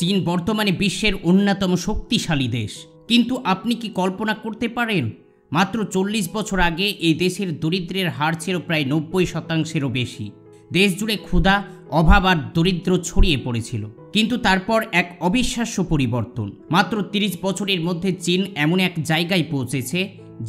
চীন বর্তমানে বিশ্বের অন্যতম শক্তিশালী দেশ, কিন্তু আপনি কি কল্পনা করতে পারেন মাত্র 40 বছর আগে এই দেশের দরিদ্রের হার ছিল প্রায় 90%-এরও বেশি। দেশ জুড়ে ক্ষুধা, অভাব আর দরিদ্র ছড়িয়ে পড়েছিল। কিন্তু তারপর এক অবিশ্বাস্য পরিবর্তন। মাত্র 30 বছরের মধ্যে চীন এমন এক জায়গায় পৌঁছেছে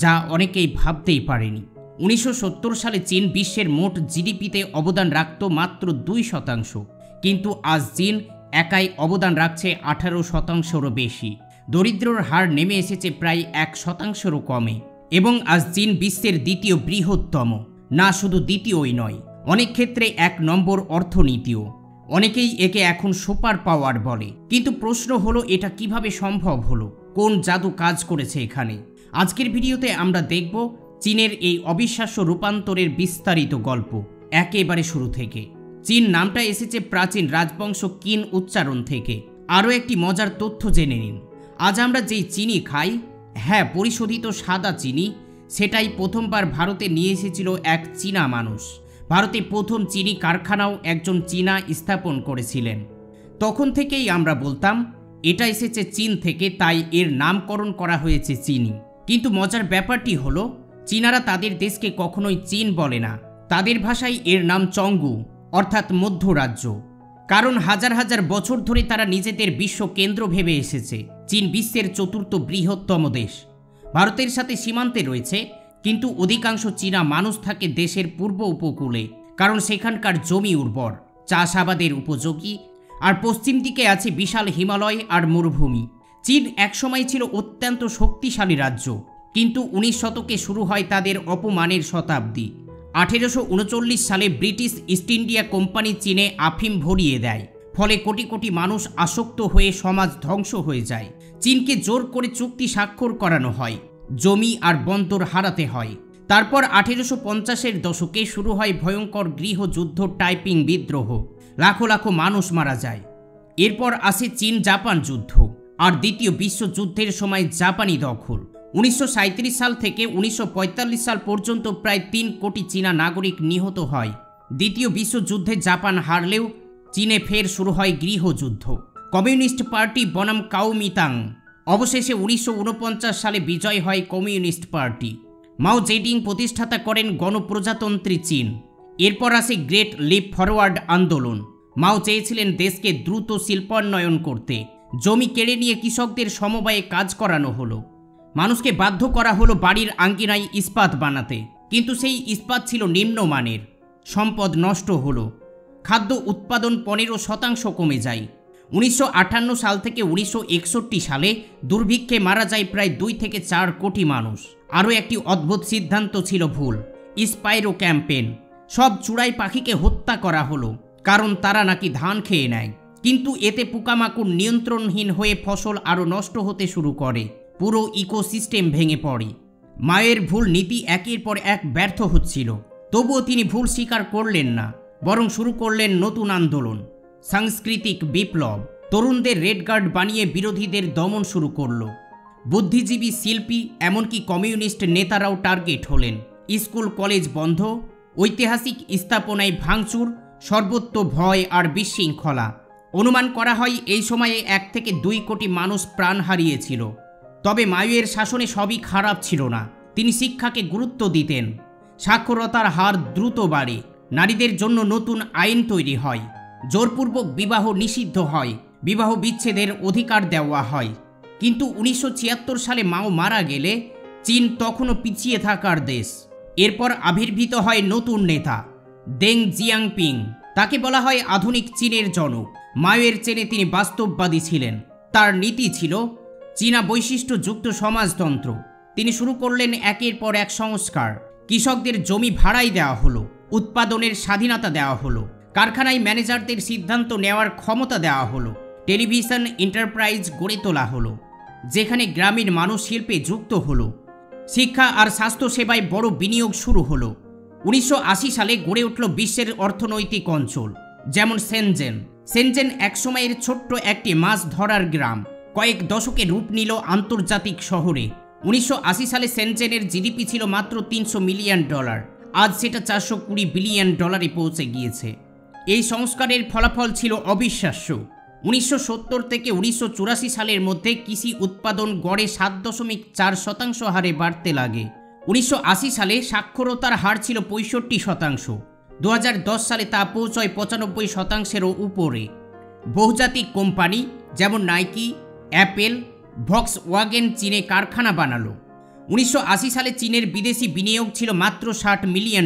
যা অনেকেই ভাবতেই পারেনি। 1970 সালে চীন বিশ্বের মোট জিডিপিতে অবদান রাখত মাত্র 2%, কিন্তু আজ চীন একাই অবদান রাখছে 18%-এরও বেশি। দরিদ্রর হার নেমে এসেছে প্রায় 1%-এরও কমে, এবং আজ চীন বিশ্বের দ্বিতীয় বৃহত্তম, না শুধু দ্বিতীয়ই নয়, অনেক ক্ষেত্রে 1 নম্বর অর্থনীতিও। অনেকেই একে এখন সুপার পাওয়ার বলে, কিন্তু প্রশ্ন হলো এটা কিভাবে সম্ভব হলো, কোন জাদু কাজ করেছে এখানে। আজকের ভিডিওতে আমরা দেখব চীনের এই অবিশ্বাস্য রূপান্তরের বিস্তারিত গল্প একেবারে শুরু থেকে। চীন নামটা এসেছে প্রাচীন রাজবংশ কিন উচ্চারণ থেকে। আরও একটি মজার তথ্য জেনে নিন, আজ আমরা যেই চিনি খাই, হ্যাঁ, পরিশোধিত সাদা চিনি, সেটাই প্রথমবার ভারতে নিয়ে এসেছিল এক চীনা মানুষ। ভারতে প্রথম চিনি কারখানাও একজন চীনা স্থাপন করেছিলেন। তখন থেকেই আমরা বলতাম এটা এসেছে চীন থেকে, তাই এর নামকরণ করা হয়েছে চিনি। কিন্তু মজার ব্যাপারটি হলো চীনারা তাদের দেশকে কখনোই চীন বলে না, তাদের ভাষায় এর নাম চঙ্গু, অর্থাৎ মধ্য রাজ্য। কারণ হাজার হাজার বছর ধরে তারা নিজেদের বিশ্ব কেন্দ্র ভেবে এসেছে। চীন বিশ্বের 4র্থ বৃহত্তম দেশ, ভারতের সাথে সীমান্তে রয়েছে, কিন্তু অধিকাংশ চীনা মানুষ থাকে দেশের পূর্ব উপকূলে, কারণ সেখানকার জমি উর্বর, চাষাবাদের উপযোগী, আর পশ্চিম দিকে আছে বিশাল হিমালয় আর মরুভূমি। চীন একসময় ছিল অত্যন্ত শক্তিশালী রাজ্য, কিন্তু 19 শতকে শুরু হয় তাদের অপমানের শতাব্দী। 1839 সালে ব্রিটিশ ইস্ট ইন্ডিয়া কোম্পানি চীনে আফিম ভরিয়ে দেয়, ফলে কোটি কোটি মানুষ আসক্ত হয়ে সমাজ ধ্বংস হয়ে যায়। চীনকে জোর করে চুক্তি স্বাক্ষর করানো হয়, জমি আর বন্দর হারাতে হয়। তারপর 1850-এর দশকে শুরু হয় ভয়ঙ্কর গৃহযুদ্ধ, টাইপিং বিদ্রোহ, লাখো লাখো মানুষ মারা যায়। এরপর আসে চীন জাপান যুদ্ধ, আর দ্বিতীয় বিশ্বযুদ্ধের সময় জাপানি দখল। 1937 সাল থেকে 1945 সাল পর্যন্ত প্রায় 3 কোটি চীনা নাগরিক নিহত হয়। দ্বিতীয় বিশ্বযুদ্ধে জাপান হারলেও চীনে ফের শুরু হয় গৃহযুদ্ধ। কমিউনিস্ট পার্টি বনাম কাওমিতাং। অবশেষে 1949 সালে বিজয় হয় কমিউনিস্ট পার্টি। মাও জেডিং প্রতিষ্ঠাতা করেন গণপ্রজাতন্ত্রী চীন। এরপর আসে গ্রেট লিপ ফরওয়ার্ড আন্দোলন। মাও চেয়েছিলেন দেশকে দ্রুত শিল্পান্বয়ন করতে। জমি কেড়ে নিয়ে কৃষকদের সমবায়ে কাজ করানো হলো। মানুষকে বাধ্য করা হলো বাড়ির আঙ্গিনায় ইস্পাত বানাতে, কিন্তু সেই ইস্পাত ছিল নিম্নমানের। সম্পদ নষ্ট হলো, খাদ্য উৎপাদন 15% কমে যায়। 1958 সাল থেকে 1961 সালে দুর্ভিক্ষে মারা যায় প্রায় 2 থেকে 4 কোটি মানুষ। আরও একটি অদ্ভুত সিদ্ধান্ত ছিল ভুল, স্পাইরো ক্যাম্পেন। সব চূড়াই পাখিকে হত্যা করা হলো, কারণ তারা নাকি ধান খেয়ে নেয়। কিন্তু এতে পোকামাকড় নিয়ন্ত্রণহীন হয়ে ফসল আরও নষ্ট হতে শুরু করে, পুরো ইকোসিস্টেম ভেঙে পড়ে। মায়ের ভুল নীতি একের পর এক ব্যর্থ হচ্ছিল, তবুও তিনি ভুল স্বীকার করলেন না, বরং শুরু করলেন নতুন আন্দোলন, সাংস্কৃতিক বিপ্লব। তরুণদের রেড গার্ড বানিয়ে বিরোধীদের দমন শুরু করল। বুদ্ধিজীবী, শিল্পী, এমনকি কমিউনিস্ট নেতারাও টার্গেট হলেন। স্কুল কলেজ বন্ধ, ঐতিহাসিক স্থাপনায় ভাঙচুর, সর্বত্র ভয় আর বিশৃঙ্খলা। অনুমান করা হয় এই সময়ে 1 থেকে 2 কোটি মানুষ প্রাণ হারিয়েছিল। তবে মাওয়ের শাসনে সবই খারাপ ছিল না। তিনি শিক্ষাকে গুরুত্ব দিতেন, সাক্ষরতার হার দ্রুত বাড়ে, নারীদের জন্য নতুন আইন তৈরি হয়, জোরপূর্বক বিবাহ নিষিদ্ধ হয়, বিবাহ বিচ্ছেদের অধিকার দেওয়া হয়। কিন্তু 1976 সালে মাও মারা গেলে চীন তখনও পিছিয়ে থাকার দেশ। এরপর আবির্ভূত হয় নতুন নেতা দেং জিয়াংপিং। তাকে বলা হয় আধুনিক চীনের জনক। মাওয়ের চেনে তিনি বাস্তববাদী ছিলেন। তার নীতি ছিল চীনা বৈশিষ্ট্যযুক্ত সমাজতন্ত্র। তিনি শুরু করলেন একের পর এক সংস্কার। কৃষকদের জমি ভাড়াই দেওয়া হলো, উৎপাদনের স্বাধীনতা দেওয়া হলো, কারখানায় ম্যানেজারদের সিদ্ধান্ত নেওয়ার ক্ষমতা দেওয়া হলো, টেলিভিশন এন্টারপ্রাইজ গড়ে তোলা হলো, যেখানে গ্রামীণ মানুষ শিল্পে যুক্ত হলো, শিক্ষা আর স্বাস্থ্যসেবায় বড় বিনিয়োগ শুরু হলো। 1980 সালে গড়ে উঠল বিশ্বের অর্থনৈতিক অঞ্চল, যেমন সেনজেন। সেনজেন একসময়ের ছোট্ট একটি মাছ ধরার গ্রাম, কয়েক দশকে রূপ নিল আন্তর্জাতিক শহরে। 1980 সালে সেনজেনের জিডিপি ছিল মাত্র $300 মিলিয়ন, আজ সেটা $420 বিলিয়ন পৌঁছে গিয়েছে। এই সংস্কারের ফলাফল ছিল অবিশ্বাস্য। 1970 থেকে 1984 সালের মধ্যে কৃষি উৎপাদন গড়ে 7.4% হারে বাড়তে লাগে। 1980 সালে সাক্ষরতার হার ছিল 65%। 2010 সালে তা পৌঁছয় 95%-এরও উপরে। বহুজাতিক কোম্পানি যেমন নাইকি, অ্যাপেল, ভক্সওয়াগেন চীনে কারখানা বানালো। 1980 সালে চীনের বিদেশি বিনিয়োগ ছিল মাত্র $60 মিলিয়ন,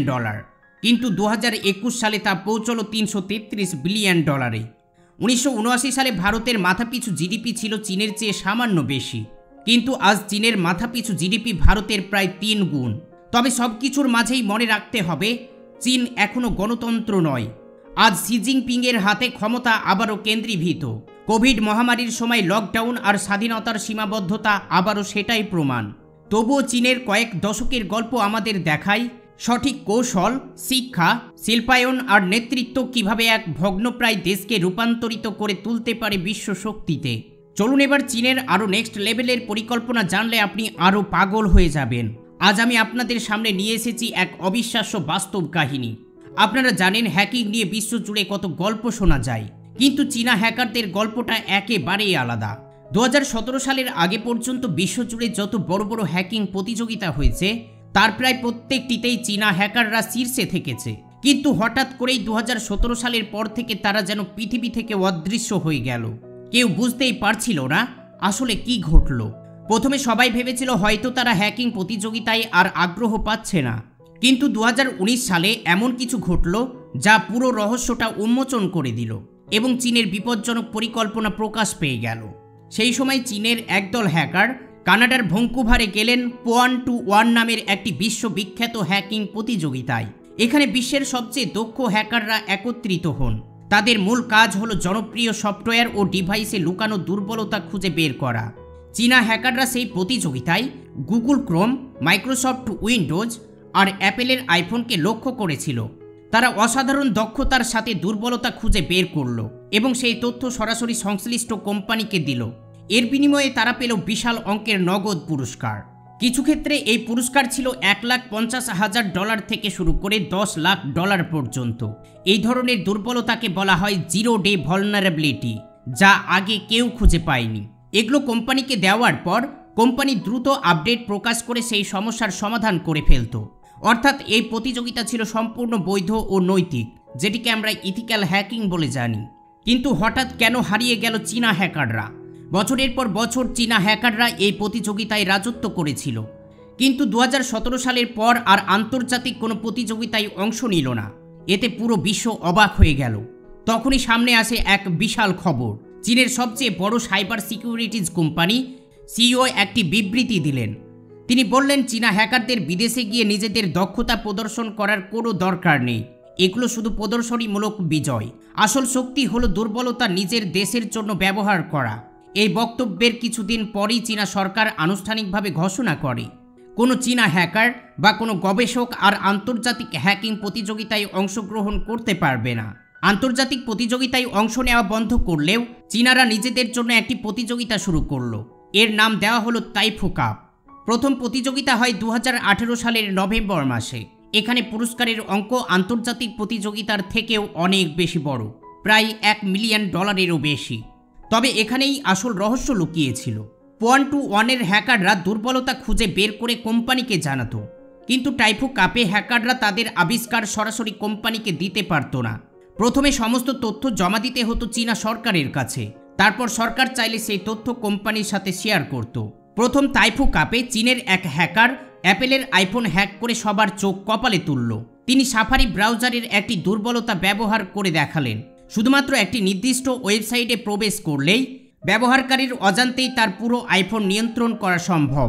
কিন্তু 2021 সালে তা পৌঁছল $333 বিলিয়ন। 1979 সালে ভারতের মাথাপিছু জিডিপি ছিল চীনের চেয়ে সামান্য বেশি, কিন্তু আজ চীনের মাথাপিছু জিডিপি ভারতের প্রায় 3 গুণ। তবে সবকিছুর মাঝেই মনে রাখতে হবে, চীন এখনও গণতন্ত্র নয়। আজ শি জিনপিংয়ের হাতে ক্ষমতা আবারও কেন্দ্রীভূত। কোভিড মহামারীর সময় লকডাউন আর স্বাধীনতার সীমাবদ্ধতা আবারও সেটাই প্রমাণ। তবুও চীনের কয়েক দশকের গল্প আমাদের দেখায় সঠিক কৌশল, শিক্ষা, শিল্পায়ন আর নেতৃত্ব কিভাবে এক ভগ্নপ্রায় দেশকে রূপান্তরিত করে তুলতে পারে বিশ্ব শক্তিতে। চলুন এবার চীনের আরও নেক্সট লেভেলের পরিকল্পনা জানলে আপনি আরও পাগল হয়ে যাবেন। আজ আমি আপনাদের সামনে নিয়ে এসেছি এক অবিশ্বাস্য বাস্তব কাহিনী। আপনারা জানেন হ্যাকিং নিয়ে বিশ্বজুড়ে কত গল্প শোনা যায়, কিন্তু চীনা হ্যাকারদের গল্পটা একেবারেই আলাদা। 2017 সালের আগে পর্যন্ত বিশ্বজুড়ে যত বড় বড় হ্যাকিং প্রতিযোগিতা হয়েছে তার প্রায় প্রত্যেকটিতেই চীনা হ্যাকাররা শীর্ষে থেকেছে। কিন্তু হঠাৎ করেই 2017 সালের পর থেকে তারা যেন পৃথিবী থেকে অদৃশ্য হয়ে গেল। কেউ বুঝতেই পারছিল না আসলে কি ঘটল। প্রথমে সবাই ভেবেছিল হয়তো তারা হ্যাকিং প্রতিযোগিতায় আর আগ্রহ পাচ্ছে না, কিন্তু 2019 সালে এমন কিছু ঘটল যা পুরো রহস্যটা উন্মোচন করে দিল এবং চীনের বিপজ্জনক পরিকল্পনা প্রকাশ পেয়ে গেল। সেই সময় চীনের একদল হ্যাকার কানাডার ভ্যাঙ্কুভারে গেলেন Pwn2One নামের একটি বিশ্ববিখ্যাত হ্যাকিং প্রতিযোগিতায়। এখানে বিশ্বের সবচেয়ে দক্ষ হ্যাকাররা একত্রিত হন। তাদের মূল কাজ হলো জনপ্রিয় সফটওয়্যার ও ডিভাইসে লুকানো দুর্বলতা খুঁজে বের করা। চীনা হ্যাকাররা সেই প্রতিযোগিতায় গুগল ক্রোম, মাইক্রোসফট উইন্ডোজ আর অ্যাপেলের আইফোনকে লক্ষ্য করেছিল। তারা অসাধারণ দক্ষতার সাথে দুর্বলতা খুঁজে বের করল এবং সেই তথ্য সরাসরি সংশ্লিষ্ট কোম্পানিকে দিল। এর বিনিময়ে তারা পেল বিশাল অঙ্কের নগদ পুরস্কার। কিছু ক্ষেত্রে এই পুরস্কার ছিল $1,50,000 থেকে শুরু করে $10 লাখ পর্যন্ত। এই ধরনের দুর্বলতাকে বলা হয় জিরো ডে ভালনারেবিলিটি, যা আগে কেউ খুঁজে পায়নি। এগুলো কোম্পানিকে দেওয়ার পর কোম্পানি দ্রুত আপডেট প্রকাশ করে সেই সমস্যার সমাধান করে ফেলত। অর্থাৎ এই প্রতিযোগিতা ছিল সম্পূর্ণ বৈধ ও নৈতিক, যেটিকে আমরা ইথিক্যাল হ্যাকিং বলে জানি। কিন্তু হঠাৎ কেন হারিয়ে গেল চীনা হ্যাকাররা? বছরের পর বছর চীনা হ্যাকাররা এই প্রতিযোগিতায় রাজত্ব করেছিল, কিন্তু 2017 সালের পর আর আন্তর্জাতিক কোনো প্রতিযোগিতায় অংশ নিল না। এতে পুরো বিশ্ব অবাক হয়ে গেল। তখনই সামনে আসে এক বিশাল খবর। চীনের সবচেয়ে বড় সাইবার সিকিউরিটিজ কোম্পানি সিইও একটি বিবৃতি দিলেন। তিনি বললেন, চীনা হ্যাকারদের বিদেশে গিয়ে নিজেদের দক্ষতা প্রদর্শন করার কোনো দরকার নেই। এগুলো শুধু প্রদর্শনীমূলক বিজয়। আসল শক্তি হলো দুর্বলতা নিজের দেশের জন্য ব্যবহার করা। এই বক্তব্যের কিছুদিন পরই চীনা সরকার আনুষ্ঠানিকভাবে ঘোষণা করে কোনো চীনা হ্যাকার বা কোনো গবেষক আর আন্তর্জাতিক হ্যাকিং প্রতিযোগিতায় অংশগ্রহণ করতে পারবে না। আন্তর্জাতিক প্রতিযোগিতায় অংশ নেওয়া বন্ধ করলেও চীনারা নিজেদের জন্য একটি প্রতিযোগিতা শুরু করলো। এর নাম দেওয়া হলো তাইফু কাপ। প্রথম প্রতিযোগিতা হয় 2018 সালের নভেম্বর মাসে। এখানে পুরস্কারের অঙ্ক আন্তর্জাতিক প্রতিযোগিতার থেকেও অনেক বেশি বড়, প্রায় $1 মিলিয়নেরও বেশি। তবে এখানেই আসল রহস্য লুকিয়েছিল। Pwn2One হ্যাকাররা দুর্বলতা খুঁজে বের করে কোম্পানিকে জানাতো, কিন্তু তাইফু কাপে হ্যাকাররা তাদের আবিষ্কার সরাসরি কোম্পানিকে দিতে পারত না। প্রথমে সমস্ত তথ্য জমা দিতে হতো চীনা সরকারের কাছে, তারপর সরকার চাইলে সেই তথ্য কোম্পানির সাথে শেয়ার করত। প্রথম তাইফু কাপে চীনের এক হ্যাকার অ্যাপেলের আইফোন হ্যাক করে সবার চোখ কপালে তুলল। তিনি সাফারি ব্রাউজারের একটি দুর্বলতা ব্যবহার করে দেখালেন। শুধুমাত্র একটি নির্দিষ্ট ওয়েবসাইটে প্রবেশ করলেই ব্যবহারকারীর অজান্তেই তার পুরো আইফোন নিয়ন্ত্রণ করা সম্ভব।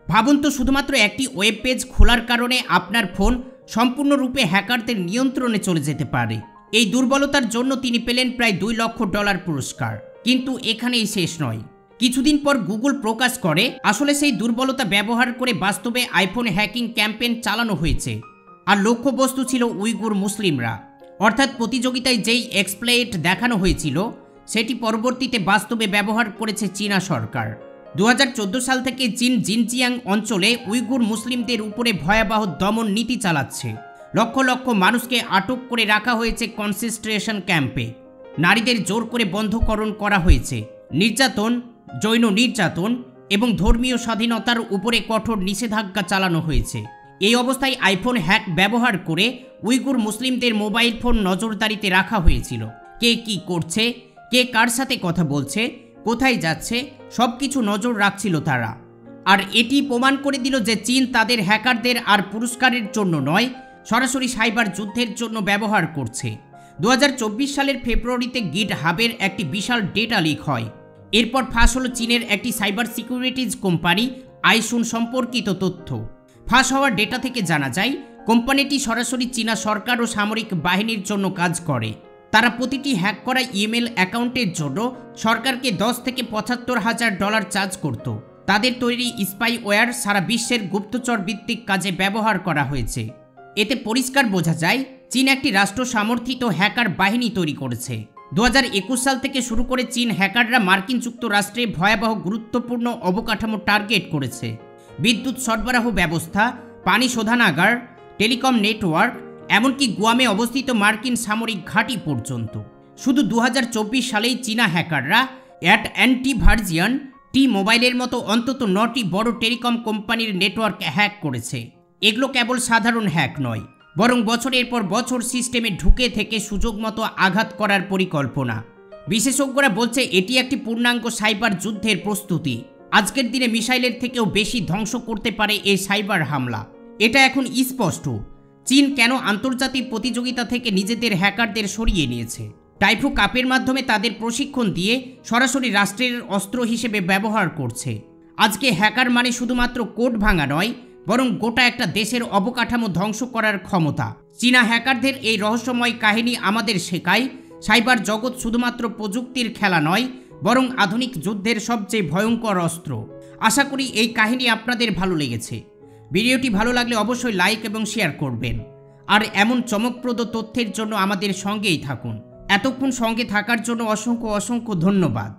ভাবুন তো, শুধুমাত্র একটি ওয়েব পেজ খোলার কারণে আপনার ফোন সম্পূর্ণরূপে হ্যাকারদের নিয়ন্ত্রণে চলে যেতে পারে। এই দুর্বলতার জন্য তিনি পেলেন প্রায় $2 লক্ষ পুরস্কার। কিন্তু এখানেই শেষ নয়। কিছুদিন পর গুগল প্রকাশ করে আসলে সেই দুর্বলতা ব্যবহার করে বাস্তবে আইফোন হ্যাকিং ক্যাম্পেইন চালানো হয়েছে, আর লক্ষ্যবস্তু ছিল উইগুর মুসলিমরা। অর্থাৎ প্রতিযোগিতায় যেই এক্সপ্লয়েট দেখানো হয়েছিল সেটি পরবর্তীতে বাস্তবে ব্যবহার করেছে চীনা সরকার। 2014 সাল থেকে চীন জিনজিয়াং অঞ্চলে উইগুর মুসলিমদের উপরে ভয়াবহ দমন নীতি চালাচ্ছে। লক্ষ লক্ষ মানুষকে আটক করে রাখা হয়েছে কনসেন্ট্রেশন ক্যাম্পে। নারীদের জোর করে বন্ধকরণ করা হয়েছে, নির্যাতন, যৌন নির্যাতন এবং ধর্মীয় স্বাধীনতার উপরে কঠোর নিষেধাজ্ঞা চালানো হয়েছে। এই অবস্থায় আইফোন হ্যাক ব্যবহার করে উইগুর মুসলিমদের মোবাইল ফোন নজরদারিতে রাখা হয়েছিল। কে কি করছে, কে কার সাথে কথা বলছে, কোথায় যাচ্ছে, সব কিছু নজর রাখছিল তারা। আর এটি প্রমাণ করে দিল যে চীন তাদের হ্যাকারদের আর পুরস্কারের জন্য নয়, সরাসরি সাইবার যুদ্ধের জন্য ব্যবহার করছে। 2024 সালের ফেব্রুয়ারিতে গিট হাবের একটি বিশাল ডেটা লিক হয়। এরপর ফাঁস হলো চীনের একটি সাইবার সিকিউরিটিজ কোম্পানি আইসুন সম্পর্কিত তথ্য। ফাঁস হওয়া ডেটা থেকে জানা যায় কোম্পানিটি সরাসরি চীনা সরকার ও সামরিক বাহিনীর জন্য কাজ করে। তারা প্রতিটি হ্যাক করা ইমেল অ্যাকাউন্টের জন্য সরকারকে 10 থেকে $75,000 চার্জ করত। তাদের তৈরি স্পাইওয়্যার সারা বিশ্বের গুপ্তচর ভিত্তিক কাজে ব্যবহার করা হয়েছে। এতে পরিষ্কার বোঝা যায় চীন একটি রাষ্ট্র সমর্থিত হ্যাকার বাহিনী তৈরি করেছে। 2021 সাল থেকে শুরু করে চীন হ্যাকাররা মার্কিন যুক্তরাষ্ট্রে ভয়াবহ গুরুত্বপূর্ণ অবকাঠামো টার্গেট করেছে। বিদ্যুৎ সরবরাহ ব্যবস্থা, পানি শোধনাগার, টেলিকম নেটওয়ার্ক, এমনকি গুয়ামে অবস্থিত মার্কিন সামরিক ঘাঁটি পর্যন্ত। শুধু 2024 সালেই চীনা হ্যাকাররা অ্যান্টি ভার্জিয়ান, টি মোবাইলের মতো অন্তত 9টি বড় টেলিকম কোম্পানির নেটওয়ার্ক হ্যাক করেছে। এগুলো কেবল সাধারণ হ্যাক নয়, বরং বছরের পর বছর সিস্টেমে ঢুকে থেকে সুযোগ মতো আঘাত করার পরিকল্পনা। বিশেষজ্ঞরা বলছে এটি একটি পূর্ণাঙ্গ সাইবার যুদ্ধের প্রস্তুতি। আজকের দিনে মিসাইলের থেকেও বেশি ধ্বংস করতে পারে এই সাইবার হামলা। এটা এখন স্পষ্ট চীন কেন আন্তর্জাতিক প্রতিযোগিতা থেকে নিজেদের হ্যাকারদের সরিয়ে নিয়েছে। টাইফু কাপের মাধ্যমে তাদের প্রশিক্ষণ দিয়ে সরাসরি রাষ্ট্রের অস্ত্র হিসেবে ব্যবহার করছে। আজকে হ্যাকার মানে শুধুমাত্র কোড ভাঙা নয়, বরং গোটা একটা দেশের অবকাঠামো ধ্বংস করার ক্ষমতা। চীনা হ্যাকারদের এই রহস্যময় কাহিনী আমাদের শেখায় সাইবার জগৎ শুধুমাত্র প্রযুক্তির খেলা নয়, বরং আধুনিক যুদ্ধের সবচেয়ে ভয়ঙ্কর অস্ত্র। আশা করি এই কাহিনী আপনাদের ভালো লেগেছে। ভিডিওটি ভালো লাগলে অবশ্যই লাইক এবং শেয়ার করবেন। আর এমন চমকপ্রদ তথ্যের জন্য আমাদের সঙ্গেই থাকুন। এতক্ষণ সঙ্গে থাকার জন্য অসংখ্য ধন্যবাদ।